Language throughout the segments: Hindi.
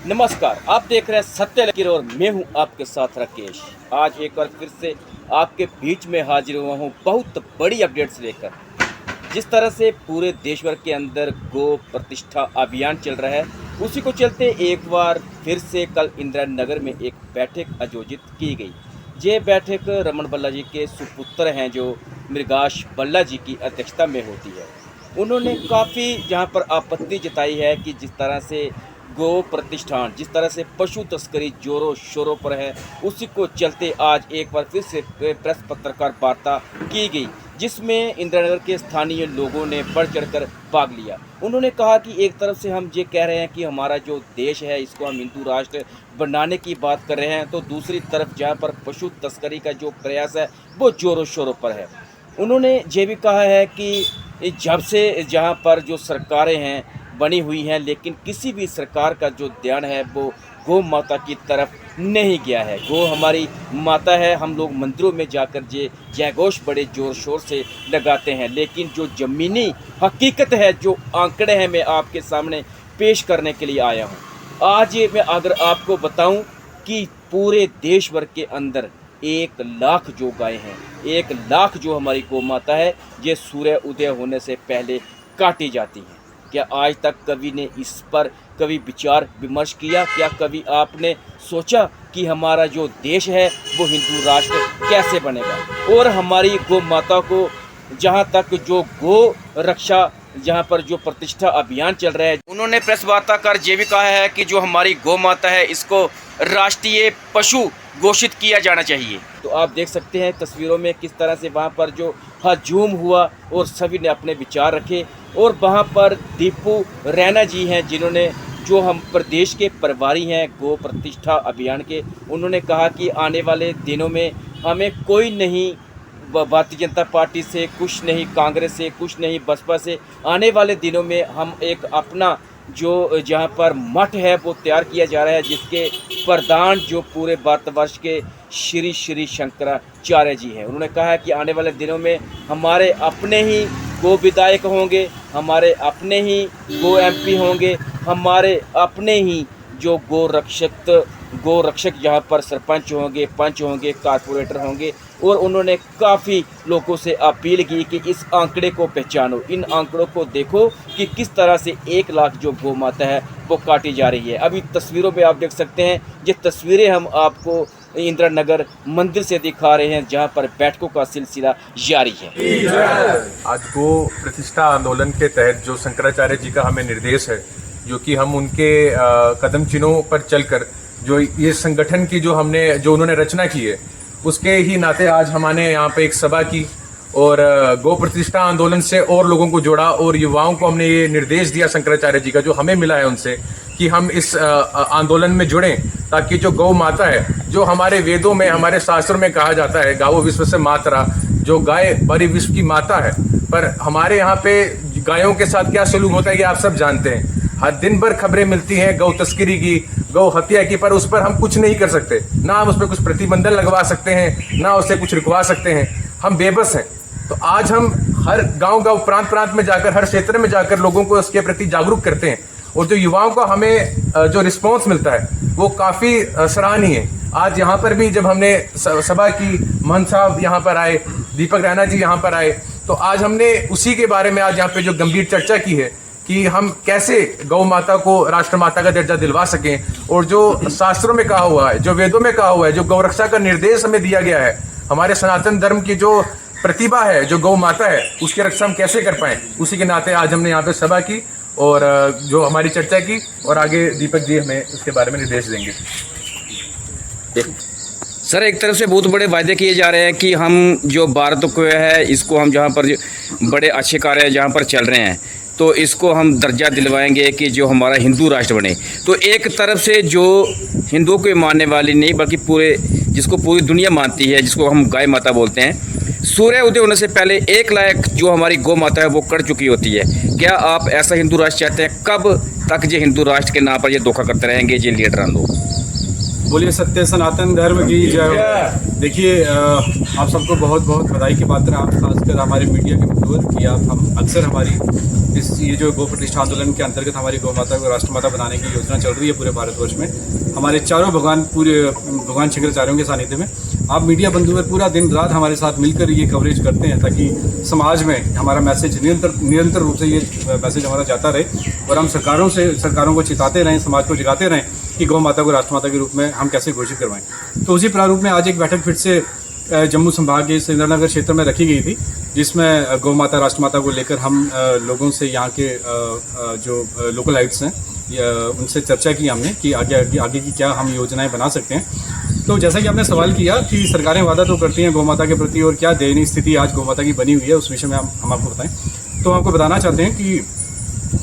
नमस्कार, आप देख रहे हैं सत्य लकीर और मैं हूं आपके साथ राकेश। आज एक बार फिर से आपके बीच में हाजिर हुआ हूं बहुत बड़ी अपडेट्स लेकर। जिस तरह से पूरे देश भर के अंदर गो प्रतिष्ठा अभियान चल रहा है, उसी को चलते एक बार फिर से कल इंदिरा नगर में एक बैठक आयोजित की गई। ये बैठक रमन बल्ला जी के सुपुत्र हैं जो मृगाश बल्ला जी की अध्यक्षता में होती है। उन्होंने काफ़ी जहां पर आपत्ति जताई है कि जिस तरह से गो प्रतिष्ठान, जिस तरह से पशु तस्करी जोरों शोरों पर है, उसी को चलते आज एक बार फिर से प्रेस पत्रकार वार्ता की गई, जिसमें इंदिरा नगर के स्थानीय लोगों ने बढ़ चढ़कर भाग लिया। उन्होंने कहा कि एक तरफ से हम ये कह रहे हैं कि हमारा जो देश है इसको हम हिंदू राष्ट्र बनाने की बात कर रहे हैं, तो दूसरी तरफ जहाँ पर पशु तस्करी का जो प्रयास है वो जोरों शोरों पर है। उन्होंने ये भी कहा है कि जब से जहाँ पर जो सरकारें हैं बनी हुई हैं, लेकिन किसी भी सरकार का जो ध्यान है वो गौ माता की तरफ नहीं गया है। गो हमारी माता है, हम लोग मंदिरों में जाकर जयघोष बड़े ज़ोर शोर से लगाते हैं, लेकिन जो ज़मीनी हकीकत है, जो आंकड़े हैं, मैं आपके सामने पेश करने के लिए आया हूँ। आज ये मैं अगर आपको बताऊँ कि पूरे देश भर के अंदर 1 लाख जो गायें हैं, 1 लाख जो हमारी गौ माता है, ये सूर्य उदय होने से पहले काटी जाती हैं। क्या आज तक कवि ने इस पर कभी विचार विमर्श किया? क्या कभी आपने सोचा कि हमारा जो देश है वो हिंदू राष्ट्र कैसे बनेगा? और हमारी गौ माता को जहाँ तक जो गो रक्षा, जहाँ पर जो प्रतिष्ठा अभियान चल रहा है, उन्होंने प्रेस वार्ता कर ये भी कहा है कि जो हमारी गौ माता है इसको राष्ट्रीय पशु घोषित किया जाना चाहिए। तो आप देख सकते हैं तस्वीरों में किस तरह से वहाँ पर जो हजूम हुआ और सभी ने अपने विचार रखे। और वहाँ पर दीपू रैना जी हैं, जिन्होंने जो हम प्रदेश के प्रभारी हैं गो प्रतिष्ठा अभियान के, उन्होंने कहा कि आने वाले दिनों में हमें कोई नहीं, भारतीय जनता पार्टी से कुछ नहीं, कांग्रेस से कुछ नहीं, बसपा से, आने वाले दिनों में हम एक अपना जो जहाँ पर मठ है वो तैयार किया जा रहा है, जिसके प्रधान जो पूरे भारतवर्ष के श्री श्री शंकराचार्य जी हैं। उन्होंने कहा है कि आने वाले दिनों में हमारे अपने ही गो विधायक होंगे, हमारे अपने ही गो एमपी होंगे, हमारे अपने ही जो गो रक्षक यहाँ पर सरपंच होंगे, पंच होंगे, कारपोरेटर होंगे। और उन्होंने काफ़ी लोगों से अपील की कि इस आंकड़े को पहचानो, इन आंकड़ों को देखो कि किस तरह से 1 लाख जो गौ माता है वो काटी जा रही है। अभी तस्वीरों में आप देख सकते हैं, ये तस्वीरें हम आपको इंदिरा नगर मंदिर से दिखा रहे हैं, जहां पर बैठकों का सिलसिला जारी है। आज गो प्रतिष्ठा आंदोलन के तहत जो शंकराचार्य जी का हमें निर्देश है, जो कि हम उनके कदम चिन्हों पर चलकर जो ये संगठन की जो उन्होंने रचना की है, उसके ही नाते आज हमने यहाँ पे एक सभा की और गो प्रतिष्ठा आंदोलन से और लोगों को जोड़ा और युवाओं को हमने ये निर्देश दिया शंकराचार्य जी का जो हमें मिला है उनसे, कि हम इस आंदोलन में जुड़ें, ताकि जो गौ माता है, जो हमारे वेदों में, हमारे शास्त्रों में कहा जाता है गावो विश्व से मातरा, जो गाय बड़ी विश्व की माता है, पर हमारे यहाँ पे गायों के साथ क्या सलूक होता है कि आप सब जानते हैं। हर दिन भर खबरें मिलती हैं गौ तस्करी की, गौ हत्या की, पर उस पर हम कुछ नहीं कर सकते, ना हम उस पर कुछ प्रतिबंधन लगवा सकते हैं, ना उससे कुछ रुकवा सकते हैं, हम बेबस हैं। तो आज हम हर गांव प्रांत में जाकर, हर क्षेत्र में जाकर लोगों को इसके प्रति जागरूक करते हैं, और जो युवाओं को हमें जो रिस्पॉन्स मिलता है वो काफ़ी सराहनीय है। आज यहाँ पर भी जब हमने सभा की, महंत साहब यहाँ पर आए, दीपक रैना जी यहाँ पर आए, तो आज हमने उसी के बारे में आज यहाँ पे जो गंभीर चर्चा की है कि हम कैसे गौ माता को राष्ट्र माता का दर्जा दिलवा सकें, और जो शास्त्रों में कहा हुआ है, जो वेदों में कहा हुआ है, जो गौ रक्षा का निर्देश हमें दिया गया है, हमारे सनातन धर्म की जो प्रतिभा है, जो गौ माता है, उसकी रक्षा हम कैसे कर पाएं, उसी के नाते आज हमने यहाँ पे सभा की और जो हमारी चर्चा की, और आगे दीपक जी हमें उसके बारे में निर्देश देंगे। सर, एक तरफ से बहुत बड़े वायदे किए जा रहे हैं कि हम जो भारत को है इसको हम जहाँ पर बड़े अच्छे कार्य जहाँ पर चल रहे हैं, तो इसको हम दर्जा दिलवाएंगे कि जो हमारा हिंदू राष्ट्र बने। तो एक तरफ से जो हिंदुओं को मानने वाली नहीं बल्कि जिसको पूरी दुनिया मानती है, जिसको हम गाय माता बोलते हैं, सूर्य उदय होने से पहले 1 लाख जो हमारी गौ माता है वो कट चुकी होती है। क्या आप ऐसा हिंदू राष्ट्र चाहते हैं? कब तक ये हिंदू राष्ट्र के नाम पर ये धोखा करते रहेंगे ये लीडर लोग? बोलिए सत्य सनातन धर्म की जय। देखिए आप सबको बहुत बहुत बधाई की पात्र हैं, आप खासकर हमारे मीडिया के मुखर कि आप हम अक्सर हमारी ये जो गौ प्रतिष्ठा आंदोलन के अंतर्गत हमारी गौ माता को राष्ट्रमाता बनाने की योजना चल रही है पूरे भारतवर्ष में, हमारे चारों भगवान शंकराचार्यों के सानिध्य में आप मीडिया बंधुवर पूरा दिन रात हमारे साथ मिलकर ये कवरेज करते हैं ताकि समाज में हमारा मैसेज निरंतर रूप से ये मैसेज हमारा जाता रहे और हम सरकारों को चिताते रहें, समाज को जगाते रहें कि गौ माता को राष्ट्रमाता के रूप में हम कैसे घोषित करवाएं। तो उसी प्रारूप में आज एक बैठक फिर से जम्मू संभाग के सुरेंद्रनगर क्षेत्र में रखी गई थी, जिसमें गौ माता राष्ट्रमाता को लेकर हम लोगों से यहाँ के जो लोकलाइट्स हैं उनसे चर्चा की हमने कि आगे की क्या हम योजनाएं बना सकते हैं। तो जैसा कि आपने सवाल किया कि सरकारें वादा तो करती हैं गौ माता के प्रति और क्या दयनीय स्थिति आज गौ माता की बनी हुई है, उस विषय में हम आपको बताएं। तो हम आपको बताना चाहते हैं कि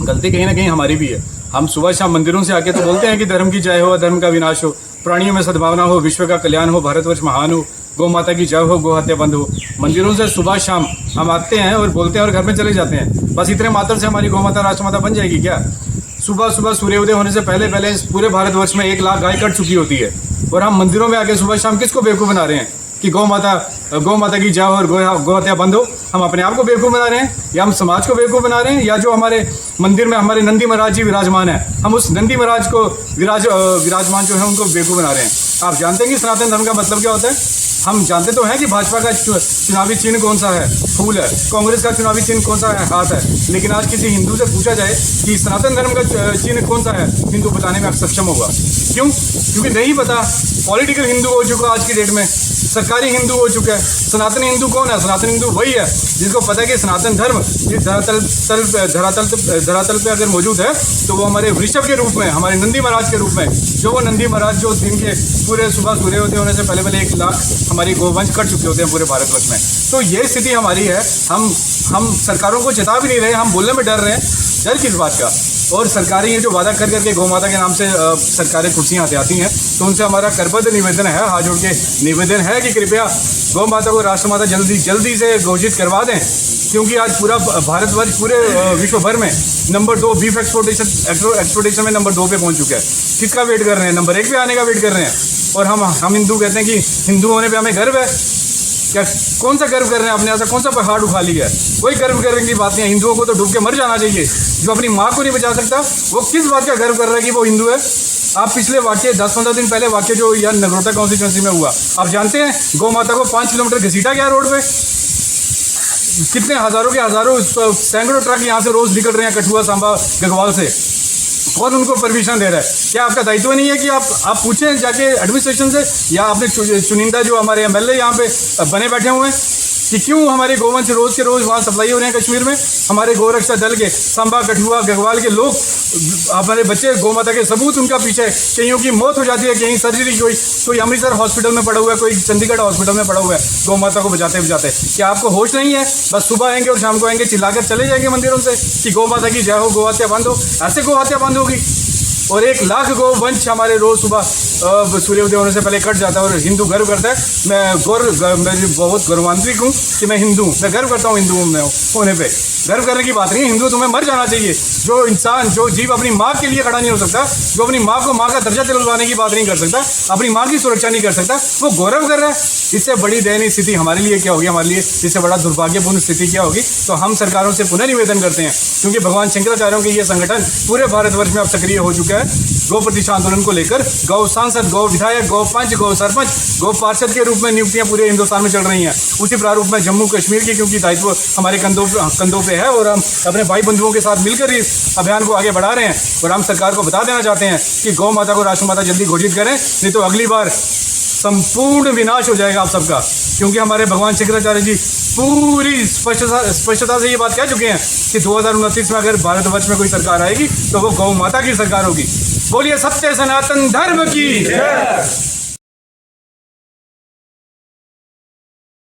गलती कहीं ना कहीं हमारी भी है। हम सुबह शाम मंदिरों से आके तो बोलते हैं कि धर्म की जय हो, धर्म का विनाश हो, प्राणियों में सद्भावना हो, विश्व का कल्याण हो, भारतवर्ष महान हो, गौ माता की जय हो, गौ हत्या बंद हो। मंदिरों से सुबह शाम हम आते हैं और बोलते हैं और घर में चले जाते हैं। बस इतने मात्र से हमारी गौ माता राष्ट्रमाता बन जाएगी क्या? सुबह सूर्योदय होने से पहले इस पूरे भारतवर्ष में 1 लाख गाय कट चुकी होती है और हम मंदिरों में आके सुबह शाम किसको बेवकूफ़ बना रहे हैं कि गौ माता की जय हो और गौ हत्या बंद हो? हम अपने आप को बेवकूफ़ बना रहे हैं या हम समाज को बेवकूफ़ बना रहे हैं, या जो हमारे मंदिर में हमारे नंदी महाराज जी विराजमान है हम उस नंदी महाराज को विराजमान जो है उनको बेवकूफ़ बना रहे हैं? आप जानते हैं कि सनातन धर्म का मतलब क्या होता है? हम जानते तो हैं कि भाजपा का चुनावी चिन्ह कौन सा है, फूल है, कांग्रेस का चुनावी चिन्ह कौन सा है, हाथ है। लेकिन आज किसी हिंदू से पूछा जाए कि सनातन धर्म का चिन्ह कौन सा है, हिंदू बताने में सक्षम होगा। क्यों? क्योंकि नहीं पता। पॉलिटिकल हिंदू हो चुका आज की डेट में, सरकारी हिंदू हो चुका है। सनातन हिंदू कौन है? सनातन हिंदू वही है जिसको पता है कि सनातन धर्म इस धरातल पे अगर मौजूद है तो वो हमारे वृषभ के रूप में, हमारे नंदी महाराज के रूप में, जो वो नंदी महाराज जो दिन के पूरे सुबह सूर्योदय होने से पहले 1 लाख हमारी गोवंश कट चुके होते हैं पूरे भारतवर्ष में। तो ये स्थिति हमारी है। हम सरकारों को चेता भी नहीं रहे, हम बोलने में डर रहे हैं। डर किस बात का? और सरकारें ये जो वादा कर करके गौ माता के नाम से सरकारें कुर्सियाँ आती हैं, तो उनसे हमारा करबद्ध निवेदन है, हाथ जोड़ के निवेदन है कि कृपया गौ माता को राष्ट्रमाता जल्दी से घोषित करवा दें। क्योंकि आज पूरा भारतवर्ष पूरे विश्व भर में नंबर 2 बीफ एक्सपोर्टेशन में नंबर 2 पे पहुंच चुका है। किसका वेट कर रहे हैं? नंबर 1 पे आने का वेट कर रहे हैं। और हम हिंदू कहते हैं कि हिंदू होने पे हमें गर्व है। क्या कौन सा गर्व कर रहे हैं? आपने ऐसा कौन सा पहाड़ उठा लिया है? कोई गर्व करने की बात नहीं है। हिंदुओं को तो डूब के मर जाना चाहिए। जो अपनी माँ को नहीं बचा सकता वो किस बात का गर्व कर रहा है कि वो हिंदू है? आप पिछले वाक्य 10-15 दिन पहले वाक्य जो यहाँ नगरोटा कॉन्स्टिट्यूंसी में हुआ, आप जानते हैं गौ माता को 5 किलोमीटर घसीटा गया रोड पे। कितने हजारों सैकड़ों ट्रक यहाँ से रोज निकल रहे हैं कठुआ, सांबा, गढ़वाल से। कौन उनको परमिशन दे रहा है? क्या आपका दायित्व नहीं है कि आप पूछें जाके एडमिनिस्ट्रेशन से या अपने चुनिंदा जो हमारे एमएलए यहाँ पे बने बैठे हुए हैं कि क्यों हमारे गोवंश रोज के रोज वहाँ सप्लाई हो रहे हैं कश्मीर में? हमारे गौरक्षा दल के सांबा, कठुआ, गढ़वाल के लोग, हमारे बच्चे गौ माता के सबूत उनका पीछे, कईयों की मौत हो जाती है, कहीं सर्जरी, कोई अमृतसर हॉस्पिटल में पड़ा हुआ है, कोई चंडीगढ़ हॉस्पिटल में पड़ा हुआ है गौ माता को बचाते बचाते। क्या आपको होश नहीं है? बस सुबह आएंगे और शाम को आएंगे, चिल्लाकर चले जाएंगे मंदिरों से कि गौ माता की जय हो, गौ हत्या बंद हो। ऐसे गौ हत्या बंद होगी और 1 लाख गोवंश हमारे रोज सुबह सूर्योदय होने से पहले कट जाता है और हिंदू गर्व करता है। मैं बहुत गौरवान्वित हूँ कि मैं हिंदू हूँ, मैं गर्व करता हूँ हिंदू होने पे। गर्व करने की बात नहीं है, हिंदू तुम्हें मर जाना चाहिए। जो इंसान, जो जीव अपनी माँ के लिए खड़ा नहीं हो सकता, जो अपनी माँ को माँ का दर्जा दिलवाने की बात नहीं कर सकता, अपनी माँ की सुरक्षा नहीं कर सकता, वो गौरव कर रहा है। इससे बड़ी दयनीय स्थिति हमारे लिए क्या होगी? हमारे लिए इससे बड़ा दुर्भाग्यपूर्ण स्थिति क्या होगी? तो हम सरकारों से पुनः निवेदन करते हैं, क्योंकि भगवान शंकराचार्यों के ये संगठन पूरे भारतवर्ष में अब सक्रिय हो चुका है गौ प्रतिष्ठा आंदोलन को लेकर। गौ सांसद, गौ विधायक, गौ पंच, गौ सरपंच, गौ पार्षद के रूप में नियुक्तियां पूरे हिंदुस्तान में चल रही हैं। उसी प्रारूप में जम्मू कश्मीर की, क्योंकि दायित्व हमारे कंधों पे है और हम अपने भाई बंधुओं के साथ मिलकर इस अभियान को आगे बढ़ा रहे हैं। और हम सरकार को बता देना चाहते हैं कि गौ माता को राष्ट्रमाता जल्दी घोषित करें, नहीं तो अगली बार संपूर्ण विनाश हो जाएगा आप सबका। क्योंकि हमारे भगवान शंकराचार्य जी पूरी स्पष्टता से ये बात कह चुके हैं कि 2029 में अगर भारतवर्ष में कोई सरकार आएगी तो वो गौ माता की सरकार होगी। बोलिए सत्य सनातन धर्म की जय।